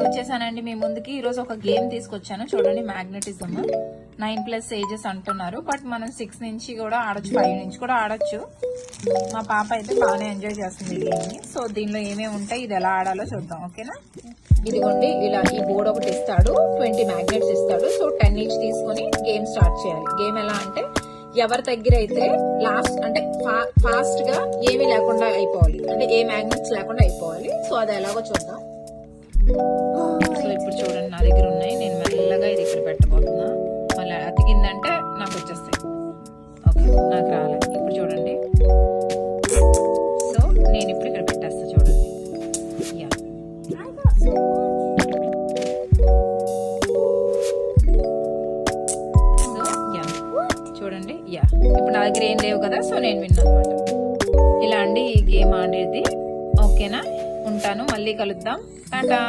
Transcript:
వచ్చేసానండి మీ ముందుకి. ఈ రోజు ఒక గేమ్ తీసుకొచ్చాను చూడండి, మ్యాగ్నెటిజం. 9+ ఏజెస్ అంటున్నారు, బట్ మనం 6 నుంచి కూడా ఆడొచ్చు, 5 నుంచి కూడా ఆడొచ్చు. మా పాప అయితే బాగానే ఎంజాయ్ చేస్తుంది ఈ గేమ్ ని. సో దీనిలో ఏమేమి ఉంటాయి, ఇది ఎలా ఆడాలో చూద్దాం, ఓకేనా? ఇదిగోండి, ఇలా ఈ బోర్డు ఒకటి ఇస్తాడు, 20 మ్యాగ్నెట్స్ ఇస్తాడు. సో 10 ఈచ్ తీసుకుని గేమ్ స్టార్ట్ చేయాలి. గేమ్ ఎలా అంటే, ఎవరి దగ్గర అయితే లాస్ట్ అంటే ఫాస్ట్ గా ఏమీ లేకుండా అయిపోవాలి, అంటే ఏ మ్యాగ్నెట్స్ లేకుండా అయిపోవాలి. సో అది ఎలాగో చూద్దాం. సో ఇప్పుడు చూడండి, నా దగ్గర ఉన్నాయి, నేను మెల్లగా ఇది ఇక్కడ పెట్టబోతున్నా. మళ్ళీ అతికిందంటే నాకు వచ్చేస్తాయి. ఓకే, నాకు రాలేదు. ఇప్పుడు చూడండి, సో నేను ఇప్పుడు ఇక్కడ పెట్టేస్తా చూడండి. యా, సో యా చూడండి. యా, ఇప్పుడు నా దగ్గర ఏం లేవు కదా, సో నేను విన్నా అనమాట. ఇలా అండి ఈ గేమ్ ఆడేది, ఓకేనా? ఉంటాను, మళ్ళీ కలుద్దాం, టాటా.